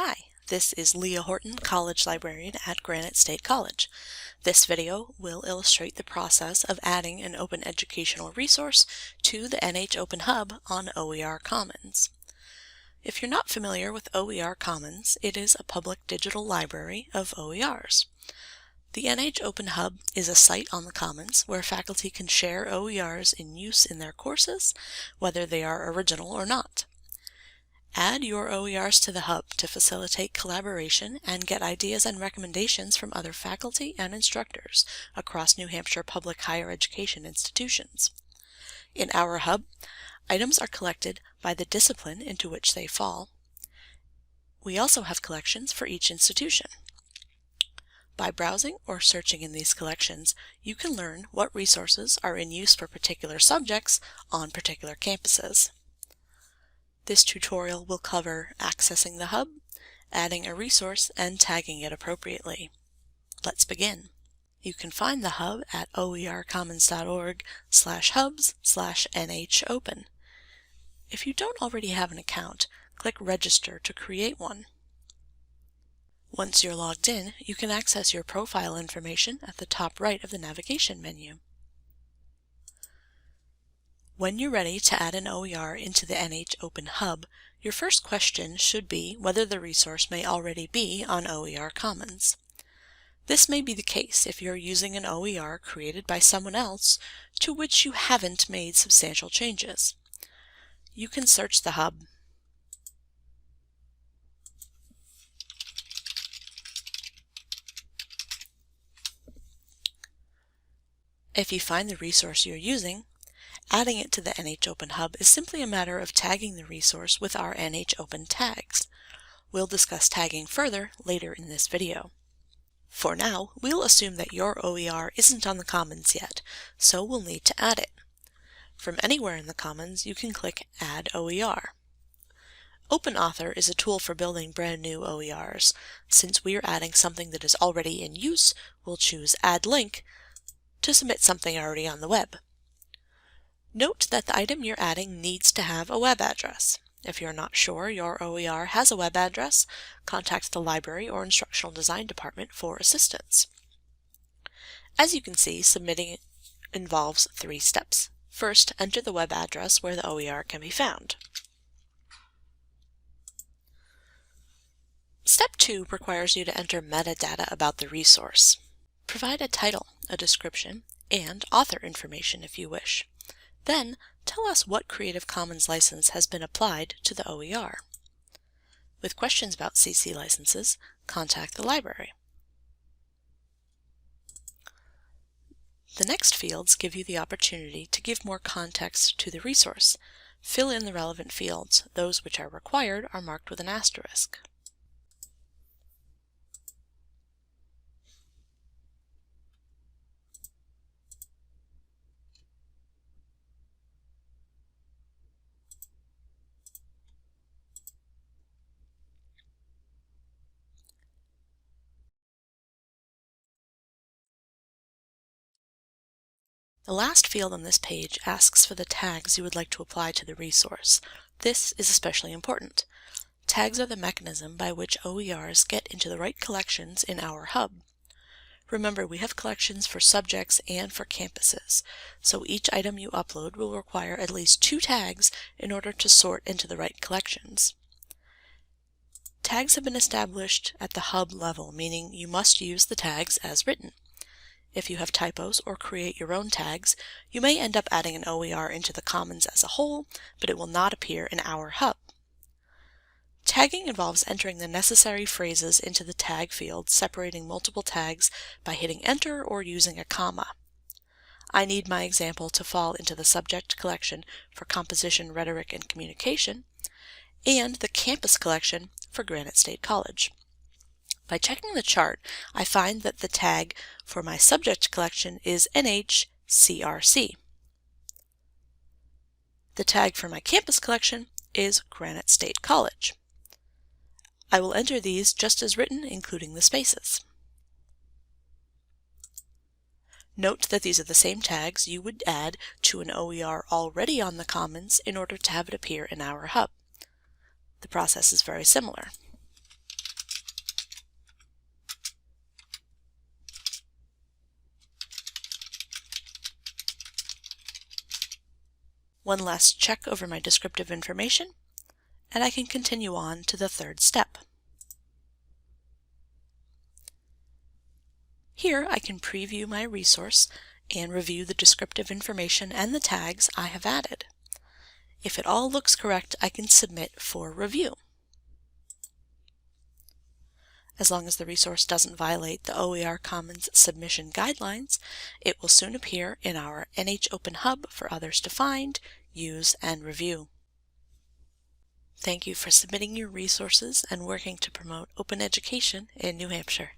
Hi, this is Leah Horton, College Librarian at Granite State College. This video will illustrate the process of adding an open educational resource to the NH Open Hub on OER Commons. If you're not familiar with OER Commons, it is a public digital library of OERs. The NH Open Hub is a site on the Commons where faculty can share OERs in use in their courses, whether they are original or not. Add your OERs to the Hub to facilitate collaboration and get ideas and recommendations from other faculty and instructors across New Hampshire public higher education institutions. In our Hub, items are collected by the discipline into which they fall. We also have collections for each institution. By browsing or searching in these collections, you can learn what resources are in use for particular subjects on particular campuses. This tutorial will cover accessing the Hub, adding a resource, and tagging it appropriately. Let's begin. You can find the Hub at oercommons.org/hubs/nhopen. If you don't already have an account, click Register to create one. Once you're logged in, you can access your profile information at the top right of the navigation menu. When you're ready to add an OER into the NH Open Hub, your first question should be whether the resource may already be on OER Commons. This may be the case if you're using an OER created by someone else to which you haven't made substantial changes. You can search the Hub. If you find the resource you're using, adding it to the NH Open Hub is simply a matter of tagging the resource with our NH Open tags. We'll discuss tagging further later in this video. For now, we'll assume that your OER isn't on the Commons yet, so we'll need to add it. From anywhere in the Commons, you can click Add OER. OpenAuthor is a tool for building brand new OERs. Since we are adding something that is already in use, we'll choose Add Link to submit something already on the web. Note that the item you're adding needs to have a web address. If you're not sure your OER has a web address, contact the library or instructional design department for assistance. As you can see, submitting it involves 3 steps. First, enter the web address where the OER can be found. Step 2 requires you to enter metadata about the resource. Provide a title, a description, and author information if you wish. Then, tell us what Creative Commons license has been applied to the OER. With questions about CC licenses, contact the library. The next fields give you the opportunity to give more context to the resource. Fill in the relevant fields. Those which are required are marked with an asterisk. The last field on this page asks for the tags you would like to apply to the resource. This is especially important. Tags are the mechanism by which OERs get into the right collections in our Hub. Remember, we have collections for subjects and for campuses, so each item you upload will require at least 2 tags in order to sort into the right collections. Tags have been established at the Hub level, meaning you must use the tags as written. If you have typos or create your own tags, you may end up adding an OER into the Commons as a whole, but it will not appear in our Hub. Tagging involves entering the necessary phrases into the tag field, separating multiple tags by hitting Enter or using a comma. I need my example to fall into the subject collection for composition, rhetoric, and communication, and the campus collection for Granite State College. By checking the chart, I find that the tag for my subject collection is NHCRC. The tag for my campus collection is Granite State College. I will enter these just as written, including the spaces. Note that these are the same tags you would add to an OER already on the Commons in order to have it appear in our Hub. The process is very similar. One last check over my descriptive information, and I can continue on to the third step. Here I can preview my resource and review the descriptive information and the tags I have added. If it all looks correct, I can submit for review. As long as the resource doesn't violate the OER Commons submission guidelines, it will soon appear in our NH Open Hub for others to find, use, and review. Thank you for submitting your resources and working to promote open education in New Hampshire.